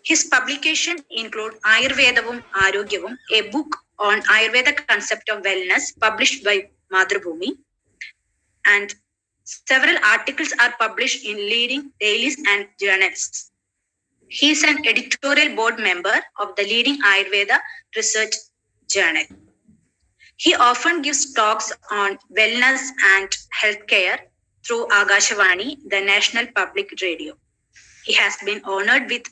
His publications include Ayurvedavum Arogyavum, a book on Ayurveda concept of wellness published by Madhrubhumi, and several articles are published in leading dailies and journals. He is an editorial board member of the leading Ayurveda research journal. He often gives talks on wellness and healthcare through Agashawani, the national public radio. He has been honored with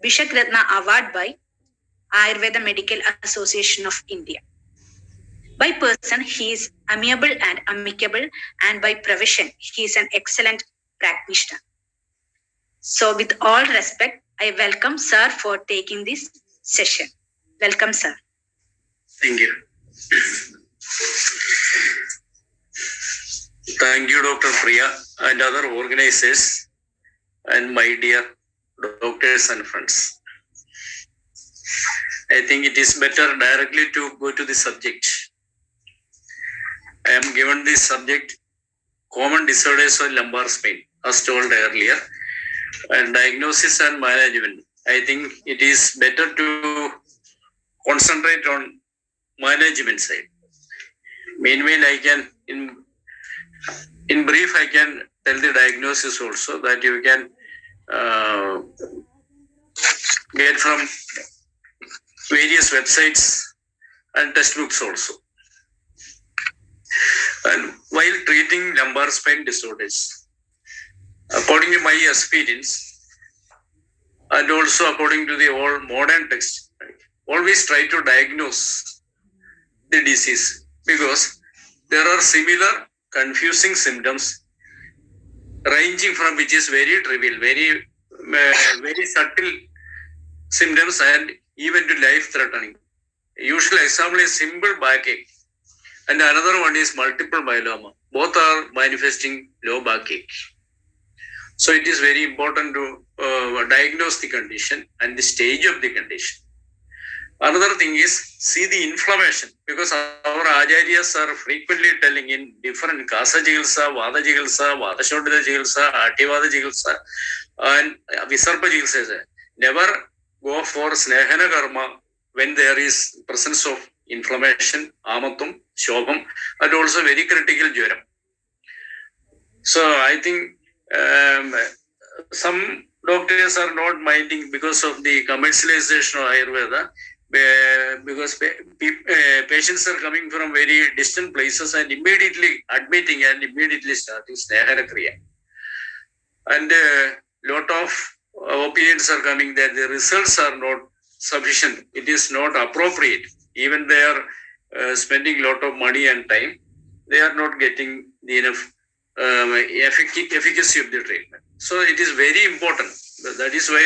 Bishak Ratna Award by Ayurveda Medical Association of India. By person, he is amiable and amicable, and by profession, he is an excellent practitioner. So with all respect, I welcome sir for taking this session. Welcome, sir. Thank you. Thank you, Dr. Priya and other organizers and my dear doctors and friends. I think it is better directly to go to the subject. I am given this subject, common disorders of lumbar spine, as told earlier, and diagnosis and management. I think it is better to concentrate on management side. Meanwhile, I can, in brief, I can tell the diagnosis also that you can get from various websites and textbooks also. And while treating lumbar spine disorders, according to my experience, and also according to the old modern text, always try to diagnose the disease, because there are similar confusing symptoms ranging from which is very trivial, very subtle symptoms and even to life-threatening. Usual example is simple backache, and another one is multiple myeloma. Both are manifesting low backache. So it is very important to diagnose the condition and the stage of the condition. Another thing is see the inflammation, because our acharyas are frequently telling in different Kasa Chikitsa, Vada Chikitsa, Vada Shodhita Chikitsa, Ativada Chikitsa, and Visarpa Chikitsa. Never go for Snehana Karma when there is presence of inflammation, Amatum, Shobham, and also very critical Jwaram. So I think some doctors are not minding because of the commercialization of Ayurveda, because patients are coming from very distant places and immediately admitting and immediately starting Snehana Kriya. And lot of opinions are coming that the results are not sufficient. It is not appropriate. Even they are spending a lot of money and time, they are not getting the enough efficacy of the treatment. So it is very important. That is why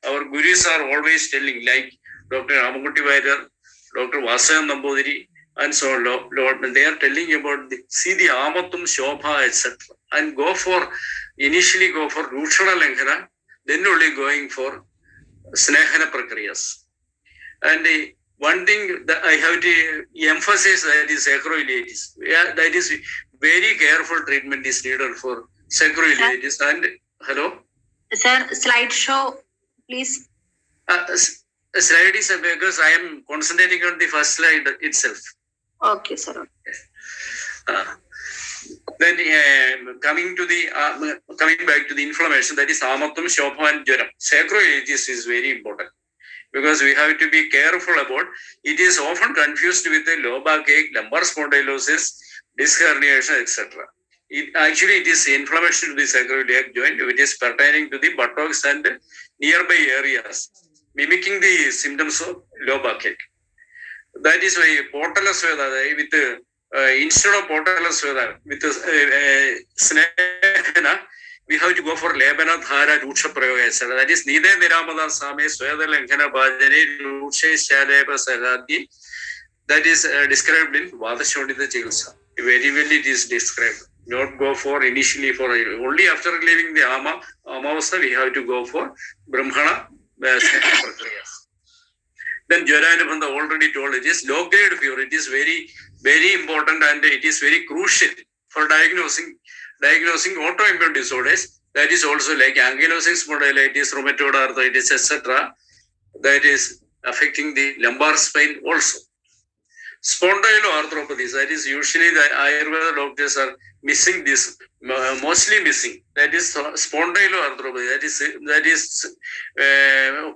our gurus are always telling, like Dr. Amakutti Vaidar, Dr. Vasayam Nambudiri, and so on. They are telling about see the Amatum, Shobha, etc. And initially go for Ruchana Langhana, then only going for Snehana Prakriyas. And one thing that I have to emphasize, that is sacroiliitis. Yeah, that is very careful treatment is needed for sacroiliitis. And hello? Sir, slideshow, please. Slide is because I am concentrating on the first slide itself. Okay, sir. Then coming back to the inflammation, that is Amatum, Shobha, and Jwaram. Sacroiliitis is very important, because we have to be careful about it. Is often confused with the low backache, lumbar spondylosis, disc herniation, etc. It is inflammation to the sacroiliac joint, which is pertaining to the buttocks and nearby areas, mimicking the symptoms of low backache. That is why portalus veda with instead of portalus veda with Snehana, we have to go for Lebana Dhara Rucha Prayoga, etc. That is Nide Viramada Same Sweda Langhana Bhajani Ruche Shadeva Saradi. That is described in Vada Shodhita Chikitsa. Very well it is described. Not go for initially for only after leaving the Amavasa, we have to go for Brahmana Prakriyas. Then Jwaranabandha already told it is low grade fever. It is very, very important, and it is very crucial for diagnosing autoimmune disorders, That is also like ankylosing spondylitis, rheumatoid arthritis, etc. That is affecting the lumbar spine also. Spondyloarthropathies, that is usually the Ayurveda doctors are missing this, mostly missing. That is spondyloarthropathy. That is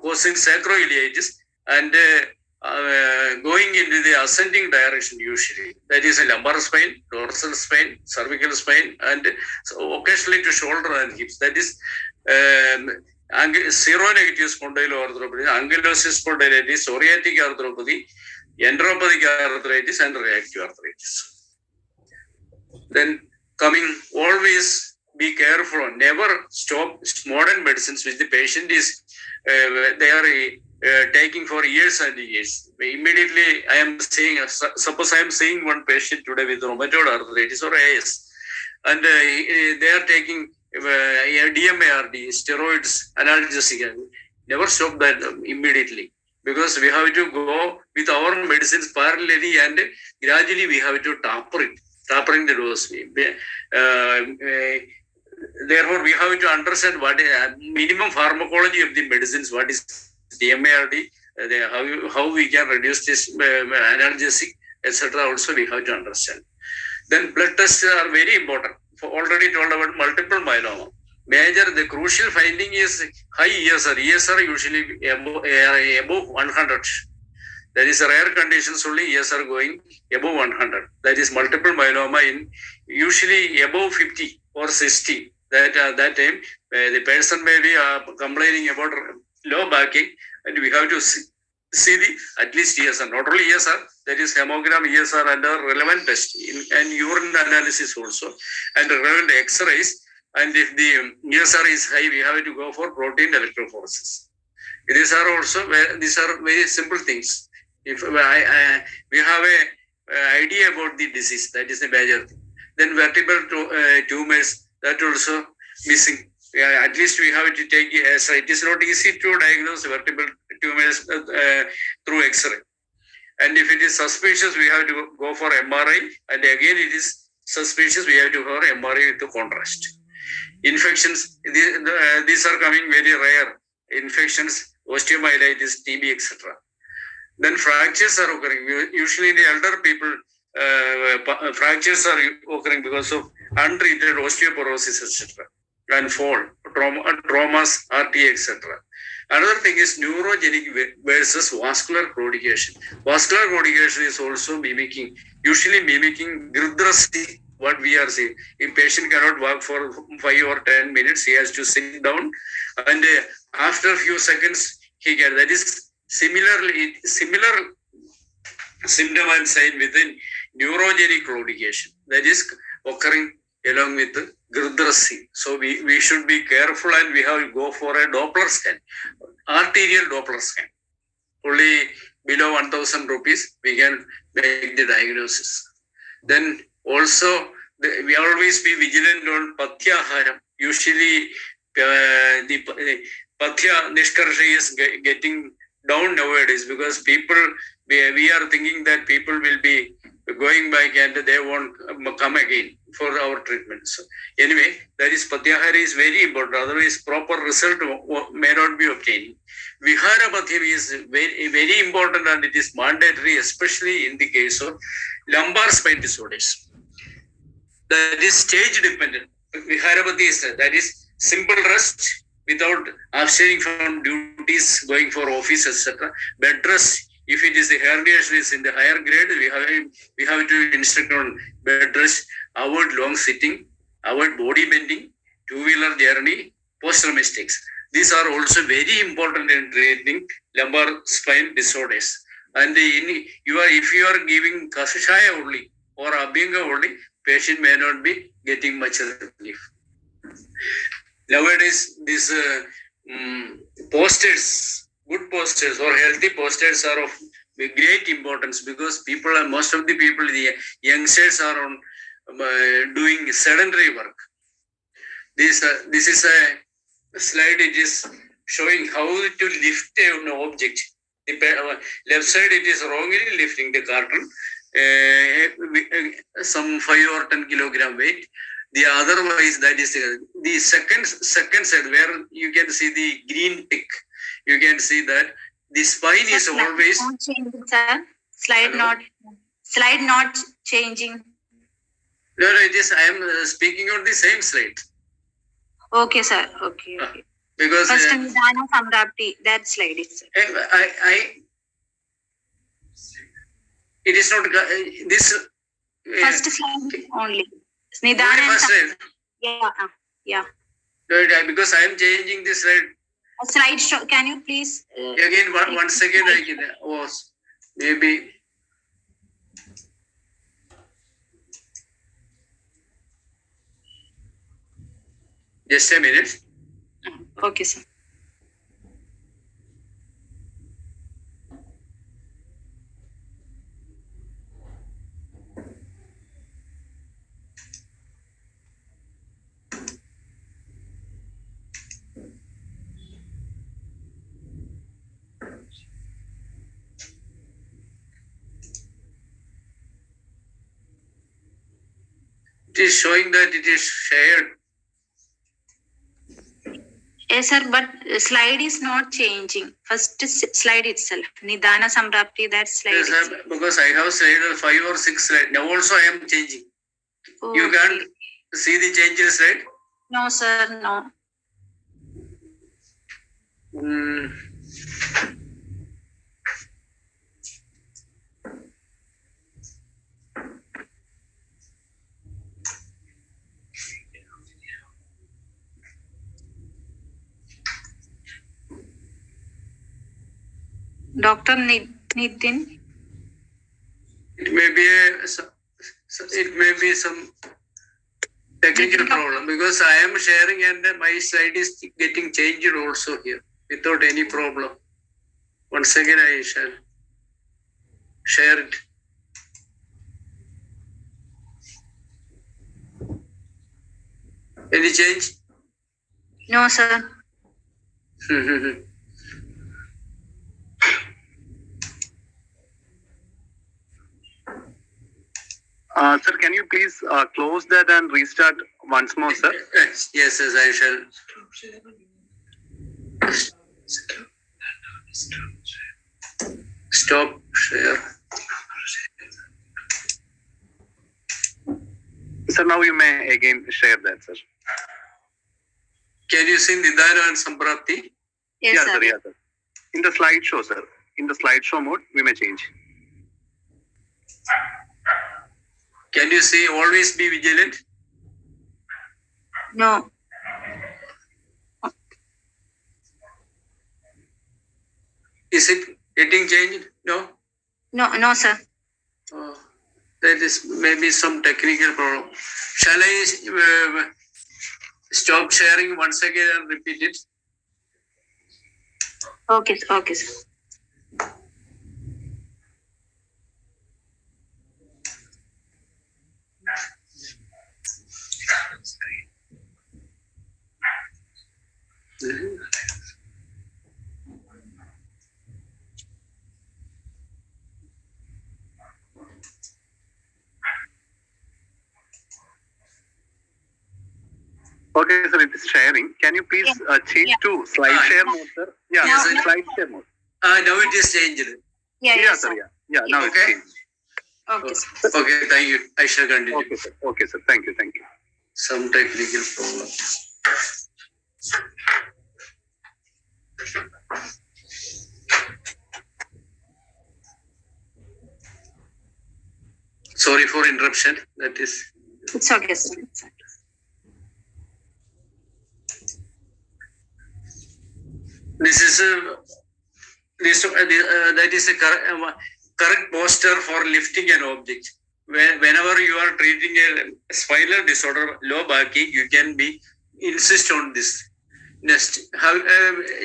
causing sacroiliitis and going into the ascending direction usually. That is a lumbar spine, dorsal spine, cervical spine, and so occasionally to shoulder and hips. That is seronegative spondyloarthropathy, ankylosing spondylitis, psoriatic arthropathy, enteropathic arthritis, and reactive arthritis. Then coming, always be careful, never stop modern medicines which the patient is they are taking for years and years. Immediately I am saying, suppose I am seeing one patient today with rheumatoid arthritis or AS, and they are taking DMARD, steroids, analgesic. Never stop that immediately, because we have to go with our medicines parallelly and gradually we have to tapering the dose. Therefore, we have to understand what is minimum pharmacology of the medicines, what is DMARD, how we can reduce this analgesic, etc. Also, we have to understand. Then blood tests are very important. Already told about multiple myeloma. The crucial finding is high ESR. ESR usually above 100. That is rare conditions only ESR going above 100. That is multiple myeloma in usually above 50 or 60. That time the person may be complaining about low backing, and we have to see the at least ESR, not only ESR, that is hemogram, ESR, and a relevant test and urine analysis also, and relevant X-rays. And if the ESR is high, we have to go for protein electrophoresis. These are very simple things. If we have a idea about the disease, that is the major thing. Then vertebral tumors, that also missing. At least we have to take it is not easy to diagnose vertebral tumors through X-ray. And if it is suspicious, we have to go for MRI. And again, it is suspicious, we have to go for MRI with the contrast. Infections, these are coming very rare. Infections, osteomyelitis, TB, etc. Then fractures are occurring. Usually in the elder people, fractures are occurring because of untreated osteoporosis, etc. And fall, traumas, RT, etc. Another thing is neurogenic versus vascular claudication. Vascular claudication is also usually mimicking gridrosy, what we are seeing. If patient cannot walk for 5 or 10 minutes, he has to sit down, and after a few seconds, he can. That is similar symptom and sign within neurogenic claudication. That is occurring along with gridrosy. So we should be careful, and we have to go for a Doppler scan, arterial Doppler scan. Only below 1,000 rupees, we can make the diagnosis. Then also, we always be vigilant on Pathyaharam. Usually, the Pathya Nishkarsha is getting down nowadays, because we are thinking that people will be going back and they won't come again for our treatment. So anyway, that is Patyahara is very important. Otherwise, proper result may not be obtained. Vihara Pathya is very, very important, and it is mandatory, especially in the case of lumbar spine disorders. That is stage dependent. Vihara Pathya is that is simple rest without abstaining from duties, going for office, etc. Bed rest. If it is the herniation is in the higher grade, we have to instruct on bed rest, avoid long sitting, avoid body bending, two-wheeler journey, posture mistakes. These are also very important in treating lumbar spine disorders. And if you are giving Kasashaya only or Abhinga only, patient may not be getting much relief. Nowadays, these posters, good posters or healthy posters are of great importance, because most of the people, the youngsters are on doing sedentary work. This is a slide. It is showing how to lift an object. The left side, it is wrongly lifting the carton, some 5 or 10 kilogram weight. The otherwise that is the second side where you can see the green tick. You can see that the spine is always not changing, sir. Slide Hello? not changing. No, it is. I am speaking on the same slide. Okay, sir. Okay. Because First Nidana Samrapti, that slide is, sir. It is not this. First slide only. Only Nidana. first slide. Yeah. No, because I am changing this slide. A slide show. Can you please? Again, one second. I can. Maybe. Just a minute. Okay, sir. It is showing that it is shared. Yes, sir, but slide is not changing. First slide itself. Nidana Samrapti, that slide. Yes, sir, because I have slide 5 or 6 slide. Now also I am changing. Okay. You can't see the changes, right? No, sir, no. Dr. Nitin? It may be some technical problem because I am sharing and my slide is getting changed also here without any problem. Once again, I shall share it. Any change? No, sir. Sir, can you please close that and restart once more, sir? Yes, I shall. Stop share. Sir, now you may again share that, sir. Can you see Nidana and Samprapti? Yes, Yeah, sir. sir. Yeah, sir. In the slideshow, sir. In the slideshow mode, we may change. Can you see always be vigilant? No. Is it getting changed? No. No, sir. That is maybe some technical problem. Shall I stop sharing once again and repeat it? Okay, sir. Okay, sir, it is sharing. Can you please change to slide share mode, sir? Yeah, Yes, sir, slide share mode. Now it is changed. Yeah, Yes, sir. Yeah, now it's Okay. changed. Okay, sir. Okay, thank you. I shall continue. Okay, sir. Thank you. Some technical problem. Sorry for interruption. That is. It's okay, sir. This is that is a correct posture for lifting an object. Whenever you are treating a spinal disorder, low back ache, you can be insist on this. Next, how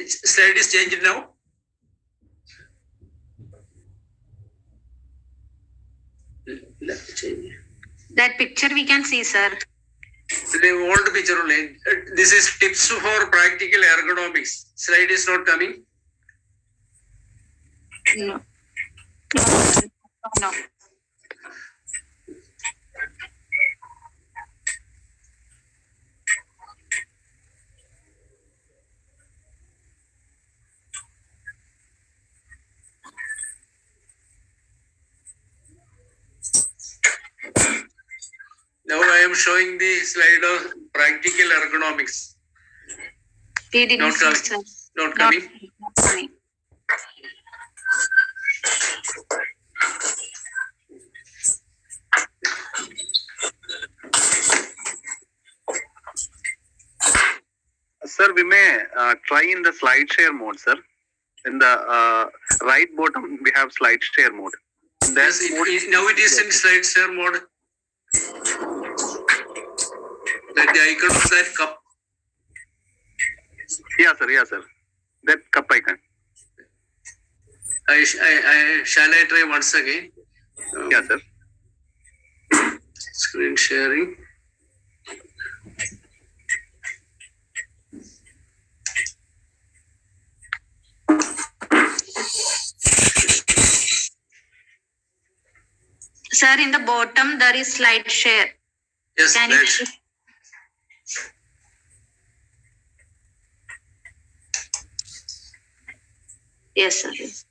slide is changed now? That picture we can see, sir. The old picture only. This is tips for practical ergonomics. Slide is not coming. No. No. am showing the slide of practical ergonomics. We didn't Not see, coming. sir. Not coming. Not coming. Sir, we may try in the slide share mode, sir. In the right bottom, we have slide share mode. Yes, now it is in slide share mode. That the icon of that cup. Yeah, sir. That cup icon. Shall I try once again? Yeah, sir. Screen sharing. Sir, in the bottom there is slide share. Yes, Can you that's Yes, sir. Yes.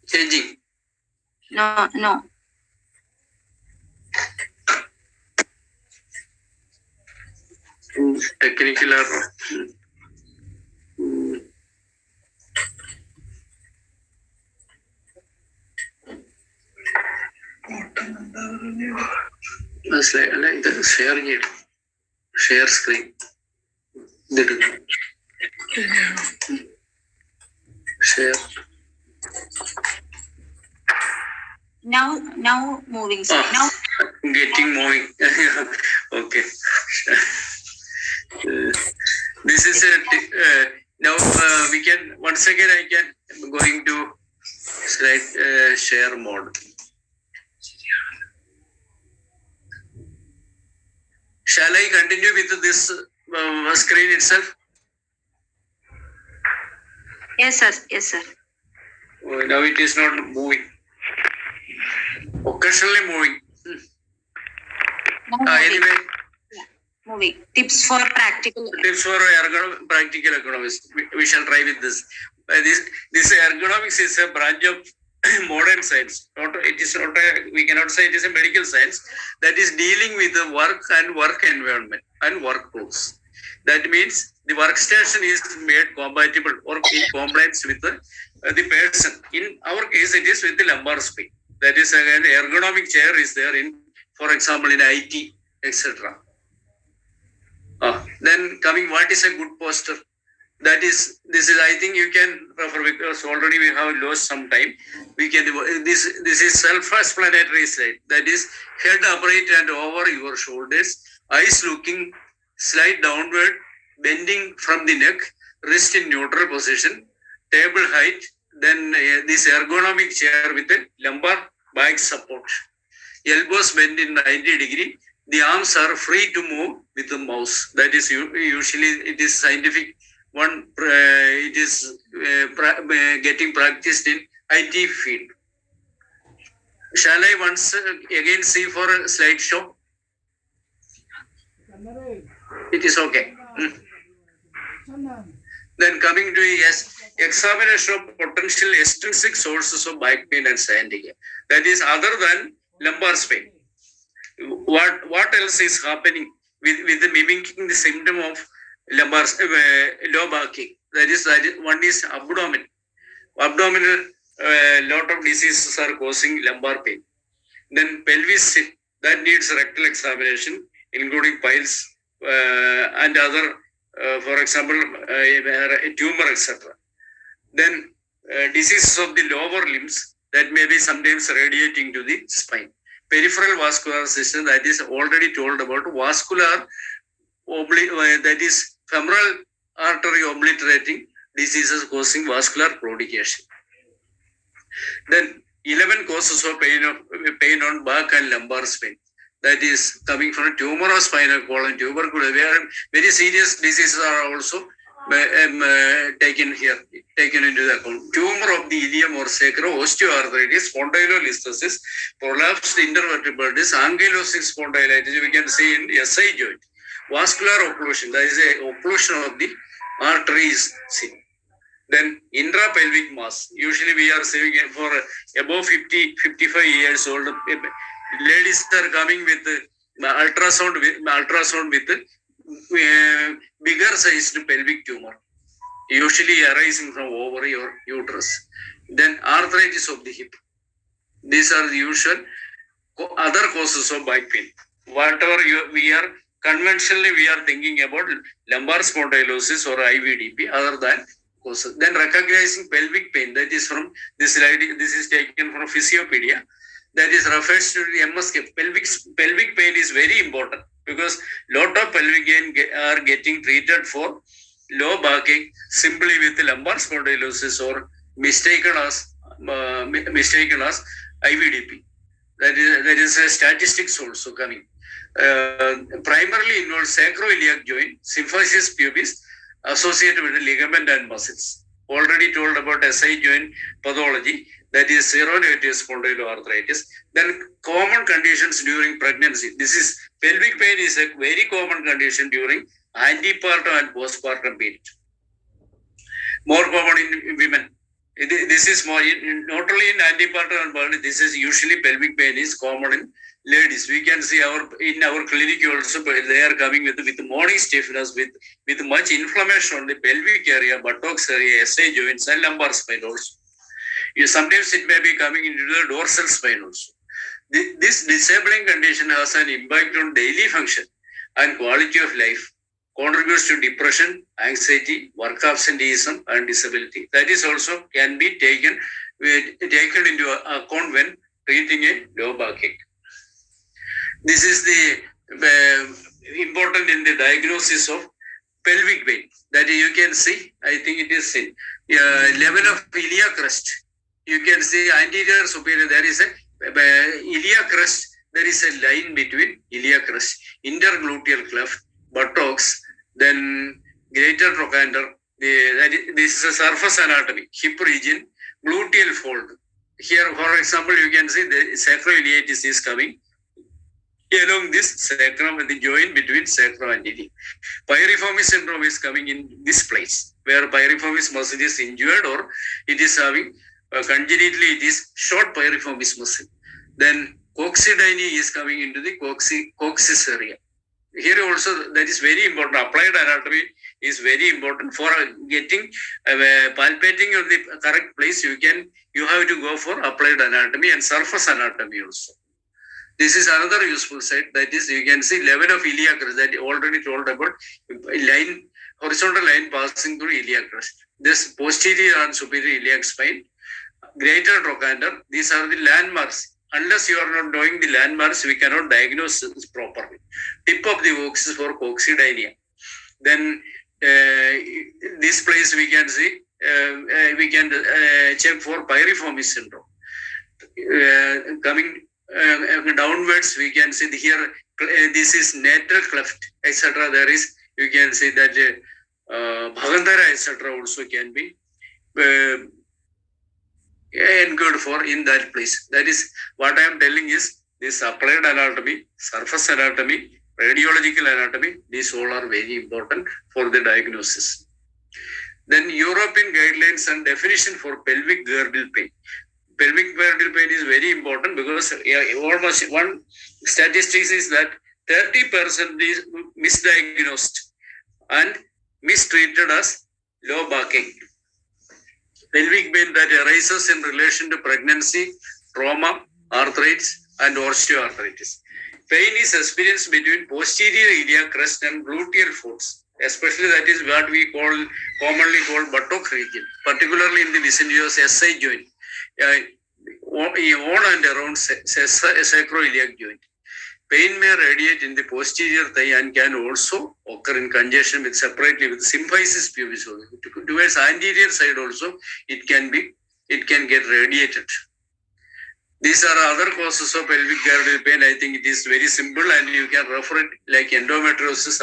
changing. No. Technical error. Like the sharing it. Share screen. Share. Now moving, sir. Now Getting moving. Okay. This is now we can once again I can going to slide share mode. Shall I continue with this screen itself? yes, sir. Now it is not moving. Occasionally moving. Now moving. Anyway, Moving. Tips for practical. tips for practical economics. We shall try with this. This ergonomics is a branch of modern science. It is not we cannot say it is a medical science that is dealing with the work and work environment and work tools. That means the workstation is made compatible or in compliance with the person. In our case, it is with the lumbar spine. That is again ergonomic chair is there in, for example, in IT, etc. Then coming, what is a good posture? This is I think you can refer because already we have lost some time. We can this is self-explanatory slide. That is head upright and over your shoulders, eyes looking slight downward, bending from the neck, wrist in neutral position, table height. Then this ergonomic chair with a lumbar back support, elbows bent in 90 degree. The arms are free to move with the mouse. That is usually it is scientific. It is getting practiced in IT field. Shall I once again see for a slideshow? It is okay. Then coming to examination of potential extrinsic sources of back pain and sciatica. That is other than lumbar spine. What else is happening with the mimicking the symptom of lumbar low backing? That is one is abdomen. Abdominal lot of diseases are causing lumbar pain. Then pelvis that needs rectal examination, including piles and other, for example, tumor, etc. Then diseases of the lower limbs that may be sometimes radiating to the spine. Peripheral vascular system, that is already told about. Vascular that is femoral artery obliterating diseases causing vascular claudication. Then 11 causes of pain on back and lumbar spine. That is coming from a tumor of spinal column, tuberculosis, where very serious diseases are also taken into the account. Tumor of the ilium or sacrum, osteoarthritis, spondylolisthesis, prolapsed intervertebral disc, ankylosing spondylitis, we can see in SI joint. Vascular occlusion, that is a occlusion of the arteries. Then intrapelvic mass, usually we are saving it for above 50, 55 years old. Ladies are coming with ultrasound with bigger sized pelvic tumor, usually arising from ovary or uterus. Then arthritis of the hip. These are the usual other causes of back pain. Whatever we are conventionally we are thinking about lumbar spondylosis or IVDP other than causes. Then recognizing pelvic pain, that is from this slide, this is taken from Physiopedia. That is refers to the MSK. Pelvic pain is very important because lot of pelvic pain are getting treated for low back ache simply with lumbar spondylosis or mistaken as IVDP. That is a statistics also coming. Primarily involves sacroiliac joint, symphysis pubis associated with the ligament and muscles. Already told about SI joint pathology, that is herniated spondyloarthritis. Then common conditions during pregnancy. This is pelvic pain is a very common condition during antepartum and postpartum period. More common in women. This is more not only in antepartum and birth. This is usually pelvic pain is common in ladies. We can see in our clinic also they are coming with morning stiffness, with much inflammation on the pelvic area, buttocks area, SI joints and lumbar spine also. Sometimes it may be coming into the dorsal spine also. This disabling condition has an impact on daily function and quality of life, contributes to depression, anxiety, work absenteeism, and disability. That is also can be taken into account when treating a low back ache. This is the important in the diagnosis of pelvic pain. That you can see, I think it is in level of iliac crest. You can see anterior superior, there is a iliac crest, there is a line between iliac crest, intergluteal cleft, buttocks, then greater trochanter. This is a surface anatomy, hip region, gluteal fold. Here, for example, you can see the sacroiliatis is coming along this sacrum, the joint between sacrum and iliac. Piriformis syndrome is coming in this place, where piriformis muscle is injured or it is having congenitally it is short piriformis muscle. Then coccydyny is coming into the coccyx area. Here also that is very important. Applied anatomy is very important for getting palpating of the correct place. You have to go for applied anatomy and surface anatomy also. This is another useful side. That is, you can see level of iliac crest that already told about, line, horizontal line passing through iliac crest. This posterior and superior iliac spine, greater trochanter. These are the landmarks. Unless you are not knowing the landmarks, we cannot diagnose this properly. Tip of the ox for coccydynia. Then this place we can see, we can check for Piriformis syndrome. Coming downwards, we can see here, this is natal cleft, etc. There is, you can see that Bhagandhara, etc. also can be encoded for in that place. That is what I am telling is this applied anatomy, surface anatomy, radiological anatomy, these all are very important for the diagnosis. Then European guidelines and definition for pelvic girdle pain. Pelvic girdle pain is very important because almost one statistics is that 30% is misdiagnosed and mistreated as low back ache. Pelvic pain that arises in relation to pregnancy, trauma, arthritis, and osteoarthritis. Pain is experienced between posterior iliac crest and gluteal folds. Especially that is what we commonly call buttock region, particularly in the vicinity of SI joint, on and around sacroiliac joint. Pain may radiate in the posterior thigh and can also occur in conjunction with separately with symphysis pubis. Towards anterior side also, it can get radiated. These are other causes of pelvic girdle pain. I think it is very simple and you can refer it like endometriosis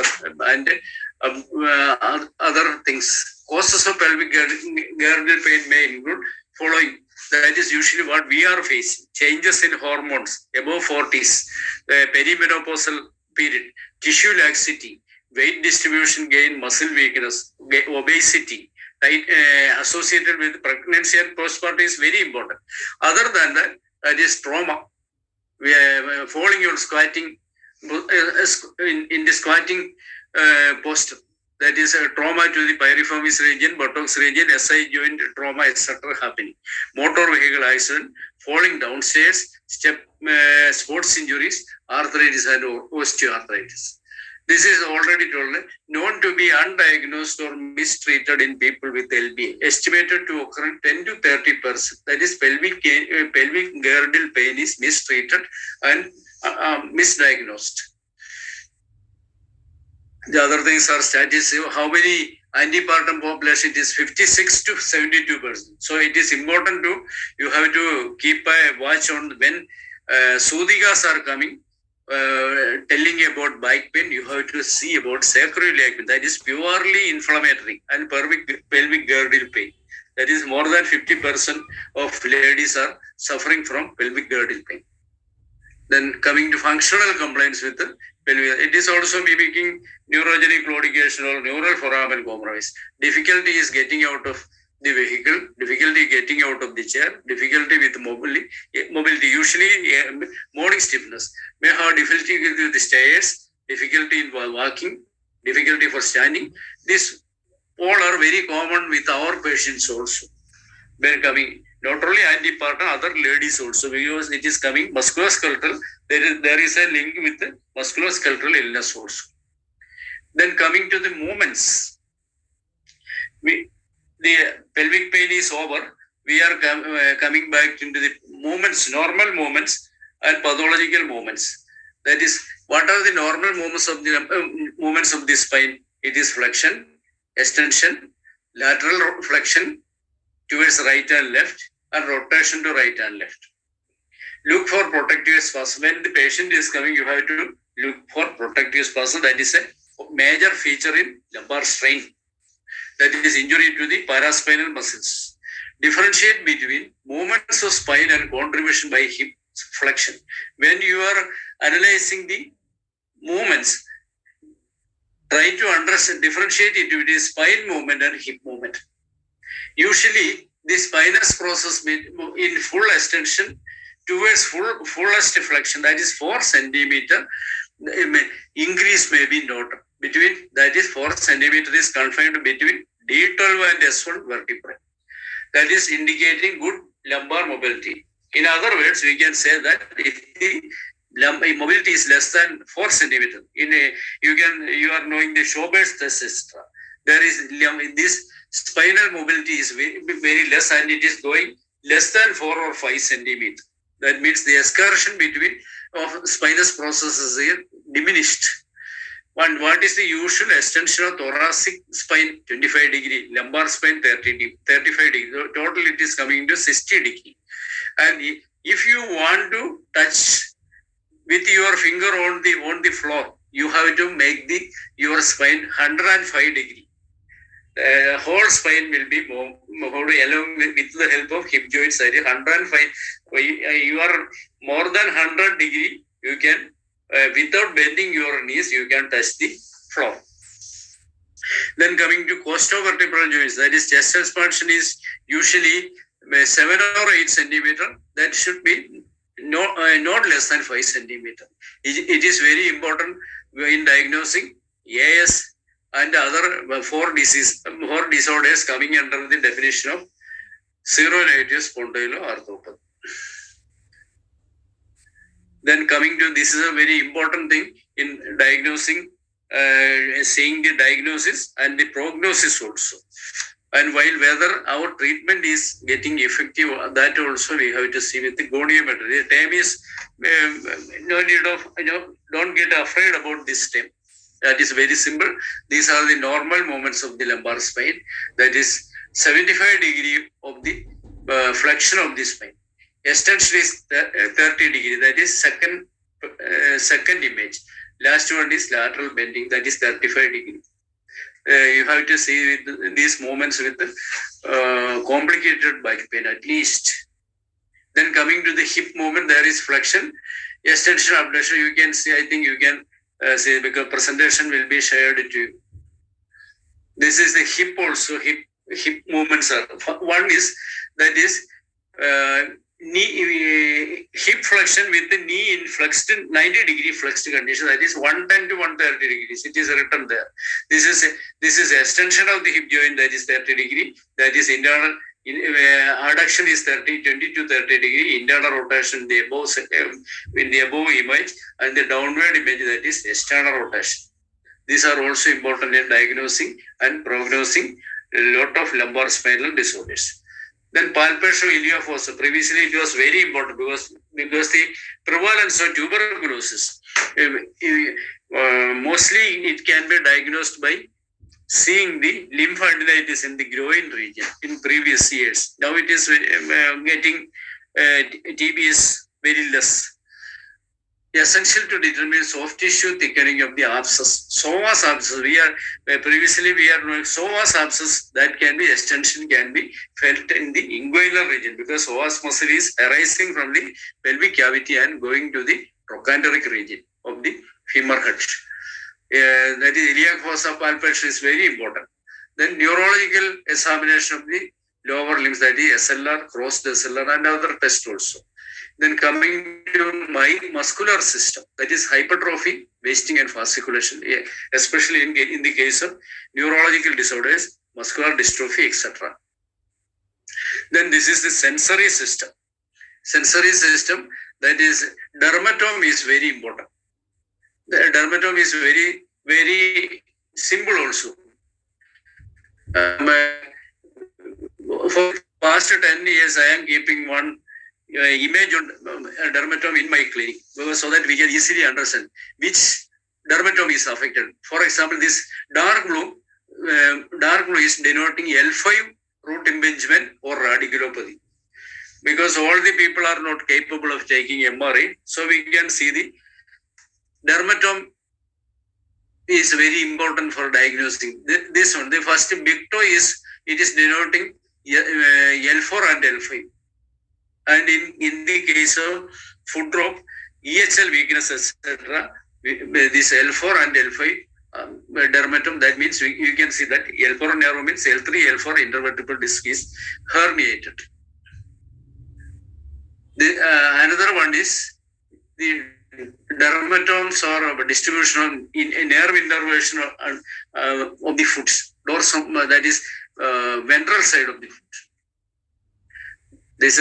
and other things. Causes of pelvic girdle pain may include following. That is usually what we are facing. Changes in hormones above 40s, perimenopausal period, tissue laxity, weight distribution gain, muscle weakness, obesity, associated with pregnancy and postpartum is very important. Other than that, that is trauma. Falling or squatting, in the squatting posture. That is a trauma to the piriformis region, buttocks region, SI joint trauma, etc. happening. Motor vehicle accident, falling downstairs, sports injuries, arthritis and osteoarthritis. This is already told, known to be undiagnosed or mistreated in people with LBA, estimated to occur in 10 to 30%. That is pelvic girdle pain is mistreated and misdiagnosed. The other things are statistics. How many antepartum population? It is 56 to 72%. So it is important you have to keep a watch on when Sudigas are coming, telling about back pain, you have to see about sacroiliac pain. That is purely inflammatory, and pelvic girdle pain. That is more than 50% of ladies are suffering from pelvic girdle pain. Then coming to functional complaints with the pelvic, it is also mimicking neurogenic claudication or neural foramen compromise. Difficulty is getting out of the vehicle, difficulty getting out of the chair, difficulty with mobility, usually morning stiffness, may have difficulty with the stairs, difficulty in walking, difficulty for standing. These all are very common with our patients also. When coming, not only antepartum, other ladies also, because it is coming musculoskeletal, there is a link with the musculoskeletal illness also. Then coming to the movements, the pelvic pain is over. We are coming back into the movements, normal movements and pathological movements. That is, what are the normal movements of the spine? It is flexion, extension, lateral flexion towards right and left, and rotation to right and left. Look for protective spasm. When the patient is coming, you have to look for protective spasm. That is a major feature in lumbar strain. That is injury to the paraspinal muscles. Differentiate between movements of spine and contribution by hip flexion. When you are analyzing the movements, try to understand, differentiate it between spine movement and hip movement. Usually, the spinous process in full extension towards fullest flexion, that is 4 centimeter, increase may be noted. Between, that is 4 centimeter is confined between D12 and S1 vertebrae. That is indicating good lumbar mobility. In other words, we can say that if the lumbar mobility is less than 4 centimeter, you are knowing the Schober's test, etc. There is this spinal mobility is very, very less, and it is going less than 4 or 5 centimeter. That means the excursion between of spinous processes is diminished. And what is the usual extension of thoracic spine? 25 degree, lumbar spine 35 degree. Total it is coming to 60 degree. And if you want to touch with your finger on the floor, you have to make your spine 105 degree. Whole spine will be moved along with the help of hip joints. 105. You are more than 100 degree. You can, without bending your knees, you can touch the floor. Then coming to costovertebral joints, that is chest expansion is usually 7 or 8 centimeter. That should be not less than 5 centimeter. It is very important in diagnosing AS and other 4 disorders coming under the definition of seronegative spondyloarthropathy. Then coming to, this is a very important thing in diagnosing, seeing the diagnosis and the prognosis also. And while whether our treatment is getting effective, that also we have to see with the goniometry. The term is no need of, don't get afraid about this term. That is very simple. These are the normal movements of the lumbar spine. That is 75 degree of the flexion of the spine. Extension is 30 degree. That is second image. Last one is lateral bending. That is 35 degree. You have to see these movements with complicated back pain at least. Then coming to the hip movement, there is flexion, extension, abduction. You can see, I think you can see, because presentation will be shared to you. This is the hip also. Hip movements are, one is, that is knee, hip flexion with the knee in flexed 90-degree flexed condition, that is 110 to 130 degrees. It is written there. This is extension of the hip joint, that is 30 degree. That is internal adduction is 20 to 30 degree. Internal rotation in the above image, and the downward image, that is external rotation. These are also important in diagnosing and prognosing a lot of lumbar spinal disorders. Then palpation of iliofossa. Previously, it was very important because the prevalence of tuberculosis, mostly it can be diagnosed by seeing the lymphadenitis in the groin region in previous years. Now it is getting TB is very less. Essential to determine soft tissue thickening of the abscess. Psoas abscess. We are knowing psoas abscess, that can be extension can be felt in the inguinal region, because psoas muscle is arising from the pelvic cavity and going to the trochanteric region of the femur head. That is iliac fossa palpation is very important. Then neurological examination of the lower limbs, that is SLR, crossed SLR, and other tests also. Then coming to my muscular system, that is hypertrophy, wasting and fasciculation, especially in the case of neurological disorders, muscular dystrophy, etc. Then this is the sensory system. Sensory system, that is dermatome is very important. The dermatome is very, very simple also. For past 10 years, I am keeping one image on dermatome in my clinic, so that we can easily understand which dermatome is affected. For example, this dark blue is denoting L5 root impingement or radiculopathy. Because all the people are not capable of taking MRI, so we can see the dermatome is very important for diagnosing. This one, the first big toe is denoting L4 and L5. And in the case of foot drop, EHL weakness, etc., this L4 and L5 dermatome, that means you can see that L4 narrow means L3, L4 intervertebral disc is herniated. Another one is the dermatomes or distribution in nerve innervation of the foot, dorsum, that is ventral side of the foot. These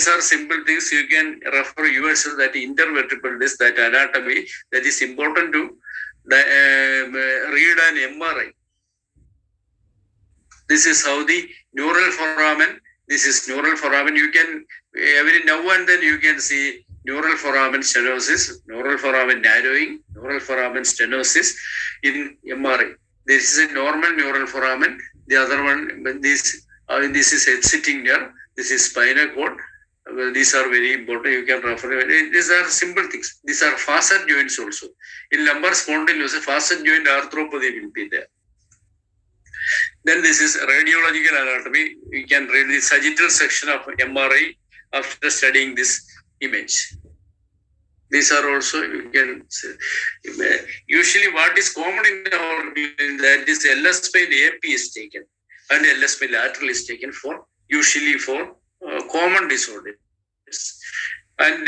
are simple things. You can refer yourself that intervertebral disc, that anatomy, that is important to read an MRI. This is how the neural foramen. This is neural foramen. You can every now and then you can see neural foramen stenosis, neural foramen narrowing, neural foramen stenosis in MRI. This is a normal neural foramen. The other one, this is exiting nerve. This is spinal cord. These are very important. You can refer. These are simple things. These are facet joints also. In lumbar spondylosis, facet joint arthropathy will be there. Then this is radiological anatomy. You can read the sagittal section of MRI after studying this image. These are also, you can see. Usually what is common in our building, that is LS spine AP is taken and LS spine lateral is taken usually for common disorders. And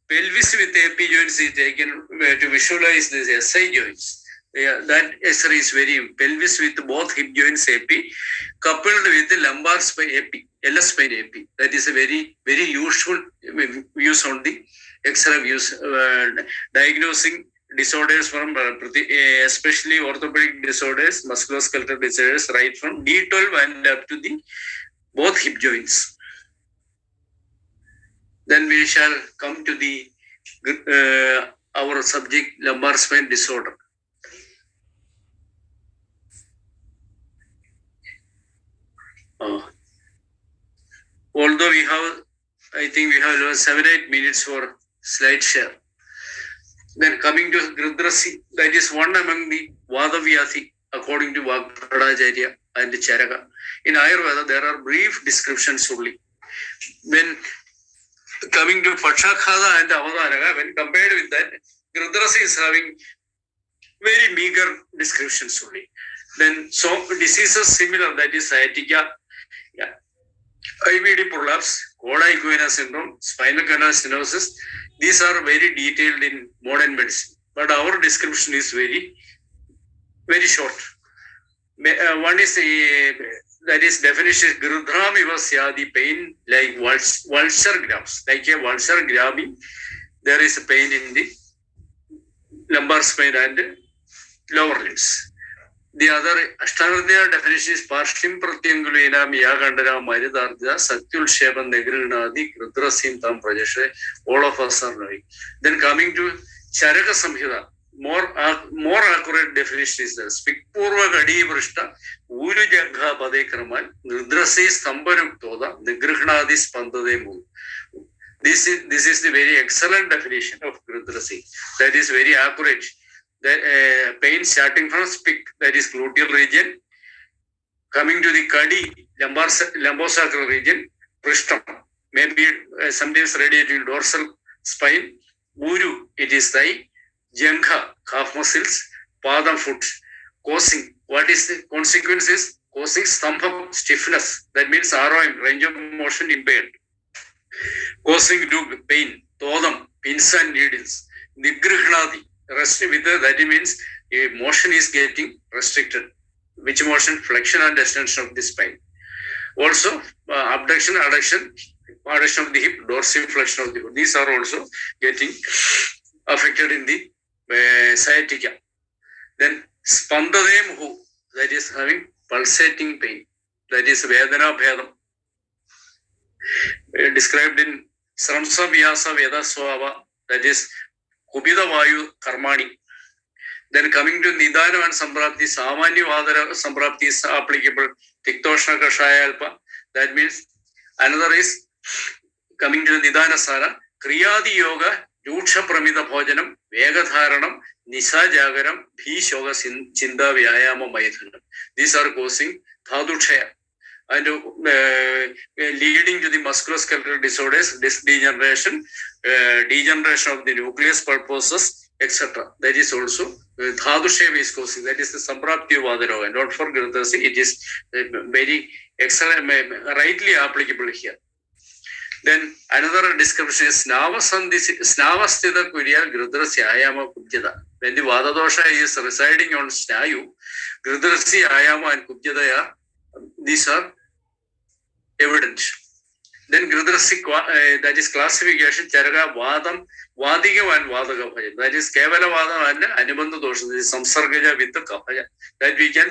pelvis with AP joints is taken to visualize these SI joints. That X-ray is very pelvis with both hip joints AP coupled with the lumbar spine AP, LS spine AP. That is a very, very useful use on the X-ray views, diagnosing disorders from especially orthopedic disorders, musculoskeletal disorders, right from D12 and up to the both hip joints. Then we shall come to the our subject, lumbar spine disorder. Although we have, I think we have 7-8 minutes for slide share. Then coming to Gridrasi, that is one among the Vadavyati, according to Vagpadacharya and Charaka. In Ayurveda, there are brief descriptions only. When coming to Pakshakhada and Avadaraka, when compared with that, Gridrasi is having very meager descriptions only. Then so diseases similar, that is sciatica, IVD prolapse, Coda syndrome, spinal canal stenosis. These are very detailed in modern medicine, but our description is very, very short. One is that is definition Grudram Ivasya, pain like vulture grabs, like a vulture grabbing. There is a pain in the lumbar spine and lower limbs. The other Ashtanga definition is Parshim Pratyangulina, Miyagandara, Maridarja, Satyul Shevan, Negrina, Rudrasim Tam Prajeshe, all of us are knowing. Then coming to Charaka Samhita, more accurate definition is there. Spikpurva Gadi Vrishta, Uru Jagha Pade Kraman, Rudrasi Stambaruk Toda, Negrihnadi Spandade Mu. This is the very excellent definition of Rudrasi. That is very accurate. The pain starting from spic, that is gluteal region, coming to the kadi, lumbosacral region, prishtam, maybe sometimes radiating dorsal spine, uru, it is thigh, jangha, calf muscles, padam foot, causing, what is the consequences? Causing stambha stiffness, that means ROM, range of motion impaired, causing to pain, todam, pins and needles, nigrihnadi, resting with that means motion is getting restricted. Which motion? Flexion and extension of the spine. Also, abduction, adduction of the hip, dorsiflexion of the hip. These are also getting affected in the sciatica. Then spandadem hu, that is having pulsating pain. That is vedana bhedam. Described in Sramsa Vyasa Veda Swava, that is Kubida Vayu Karmani. Then coming to Nidana and Samprapti, Samani Vadara Samprapti is applicable, Tiktoshna Kashaya Alpa. That means another is coming to Nidana Sara, Kriyadi Yoga, Yuksha Pramida Bhojanam, Vegatharanam, Nisa Jagaram, Bhish Yoga Chinda Vyayama Maithunam. These are causing Dhaduchaya and leading to the musculoskeletal disorders, disc degeneration, degeneration of the nucleus pulposus, etc. That is also Dhadushaya is causing. That is the Samprapti Vadaroga. And don't forget, it is very excellent, rightly applicable here. Then another description is Snavastida Kuriya Grudrasi Ayama Kubjada. When the Vadadosha is residing on Snayu, Grudrasi Ayama and Kubjadaya, these are evident. Then Grudrasi, that is classification, Charaga Vadam, Vadigam and Vadaga. That is Kevala Vadam and Anibandha Dosha. This is Samsargaja with the Kapaya. That we can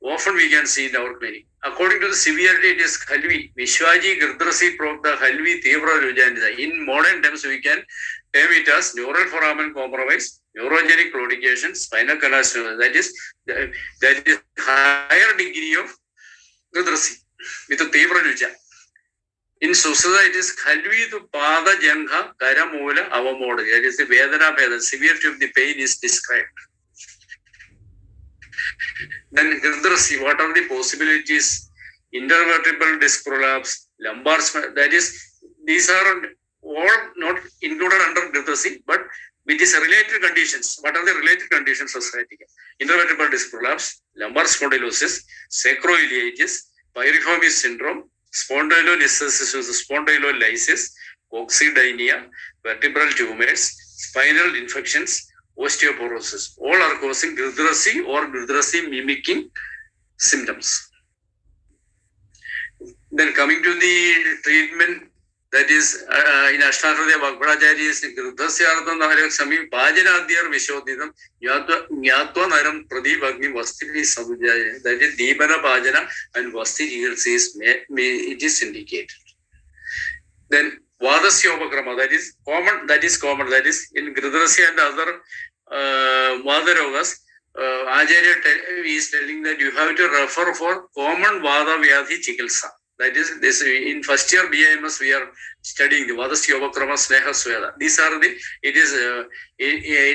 often we can see in our clinic. According to the severity, it is Halvi, Vishwaji Grudrasi Prokta Halvi Tevra Rujanida. In modern terms, we can term it as neural foramen compromise, neurogenic claudication, spinal canal stenosis. That is higher degree of Grudrasi with a Tevra Ruja. In Susada, it is Halvi to Pada Jangha, Karamula, our model. That is the Vedana, the severity of the pain is described. Then Grudrasi, what are the possibilities? Intervertebral disc prolapse, lumbar spine, that is, these are all not included under Grudrasi, but with its related conditions. What are the related conditions of sciatica? Intervertebral disc prolapse, lumbar spondylosis, sacroiliitis, Piriformis syndrome, spondylolysis, coccydynia, vertebral tumors, spinal infections, osteoporosis. All are causing Grudrasi or Grudrasi mimicking symptoms. Then coming to the treatment, that is in Ashtanga Bhagavacharya is Grudrasyartham Narak Sami Bhajanadhyar Vishodhidam Nyatva Naram Pradeep Agni Vasti Samujaya. That is Deepana Bhajana and Vasti says it is indicated. Then Vadasyopakrama, that is common, that is in Grudrasi and other Vadarogas, Acharya is telling that you have to refer for common Vada Vyadhi Chikilsa. That is, this in first year BIMS we are studying the Vadasyopakrama Sneha Sweda. These are the, it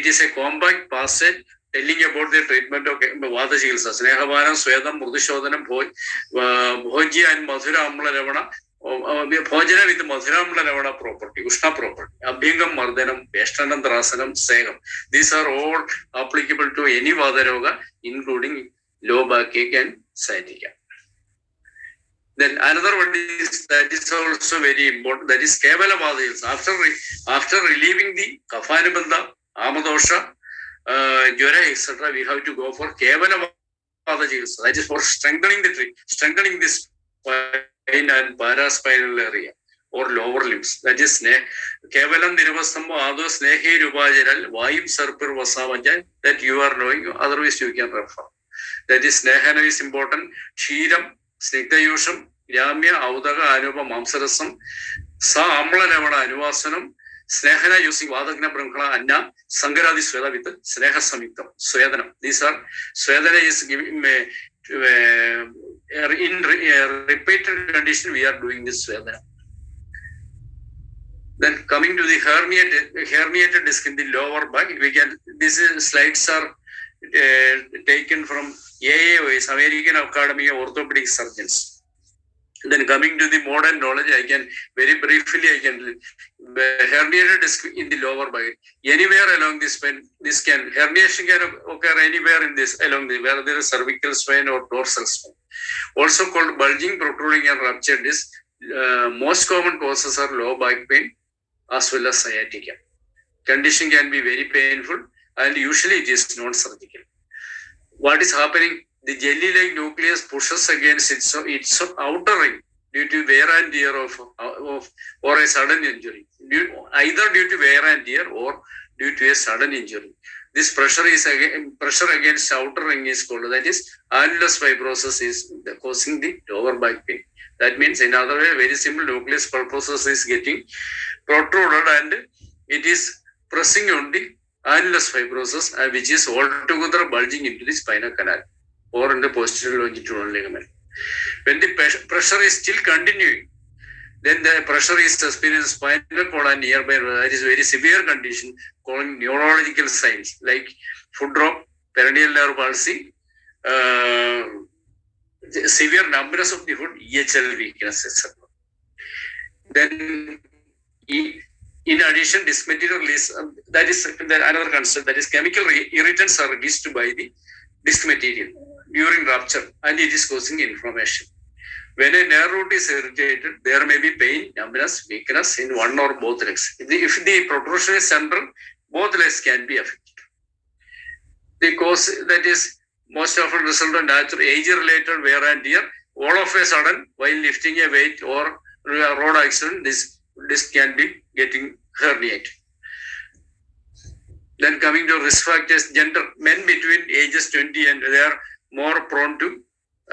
is a compact passage telling about the treatment of Vada Chikilsa. Snehavana, Swedam, Murdishodhanam, Bhojya and Madhura Amla Ravana. Bhojana with Madhuramla Lavana property, Ushna property, Abhingam Mardanam, Peshtanandrasanam, Segam. These are all applicable to any Vadaroga, including low back ache and sciatica. Then another one is that is also very important. That is Kevalavadils. After relieving the Kafanibanda, Amadosha, Jura, etc., we have to go for Kevalavadils. That is for strengthening the tree, strengthening this spine and paraspinal area or lower limbs. That is Kevalam Nirvasamo, Ado Snehi Rubajanal, Vaim Sarpur Vasavajan, that you are knowing, otherwise you can refer. That is Snehana is important. Kshiram, Snigdayusham, Yamya, Audaga, Anuba, Mamsarasam, Sa Amla Navana Anuvasanam, Snehana using Vadagna Brankala, Anna, Sangaradi Sweda with Sneha Samiktam, Swedanam. These are Swedana is giving in repeated condition, we are doing this Swedana. Then coming to the herniated disc in the lower back, these slides are taken from AAOS, American Academy of Orthopedic Surgeons. Then coming to the modern knowledge, I can very briefly, herniated disc in the lower back. Anywhere along this spine, herniation can occur anywhere in this, along the, where there is cervical spine or dorsal spine. Also called bulging, protruding and ruptured disc. Most common causes are low back pain as well as sciatica. Condition can be very painful and usually it is non-surgical. What is happening? The jelly-like nucleus pushes against its outer ring due to wear and tear or a sudden injury. Either due to wear and tear or due to a sudden injury. This pressure against outer ring is called, that is, annulus fibrosus is causing the lower back pain. That means, in other way, very simple, nucleus pulposus is getting protruded and it is pressing on the annulus fibrosus, which is altogether bulging into the spinal canal or in the posterior longitudinal ligament. When the pressure is still continuing, then the pressure is experienced spinal cord and nearby. That is very severe condition called neurological signs like foot drop, peroneal nerve palsy, severe numbness of the foot, EHL weakness, etc. Then, in addition, this material is, that is another concept, that is chemical irritants are released by the disc material during rupture and it is causing inflammation. When a nerve root is irritated, there may be pain, numbness, weakness in one or both legs. If the protrusion is central, both legs can be affected. The cause that is most often result of natural age-related wear and tear. All of a sudden, while lifting a weight or road accident, this disc can be getting herniated. Then coming to risk factors, gender, men between ages 20 and they are more prone to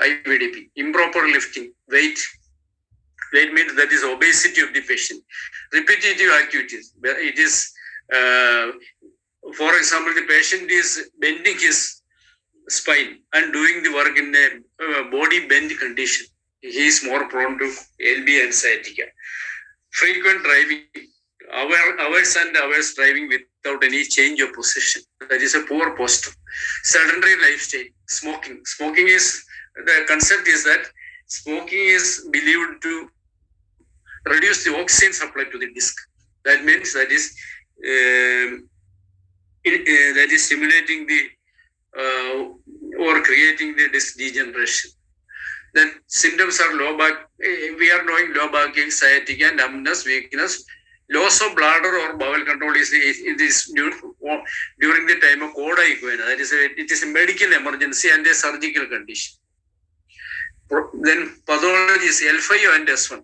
IVDP, improper lifting, weight means that is obesity of the patient. Repetitive activities, where it is, for example, the patient is bending his spine and doing the work in a body bend condition. He is more prone to LB and sciatica. Frequent driving, hours and hours driving without any change of position. That is a poor posture. Sedentary lifestyle, smoking. Smoking is, the concept is that smoking is believed to reduce the oxygen supply to the disc. That means that is stimulating the or creating the disc degeneration. Then symptoms are low back. We are knowing low back ache, sciatica, numbness, weakness. Loss of bladder or bowel control is during the time of coda equina. That is, it is a medical emergency and a surgical condition. Then pathology is L5 and S1.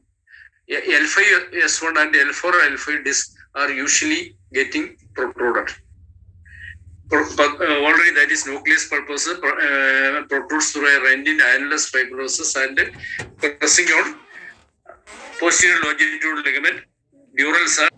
L5, S1 and L4, L5 discs are usually getting protruded. Already that is nucleus pulposus protrudes through a rent in annulus fibrosus and pressing on posterior longitudinal ligament. Durals are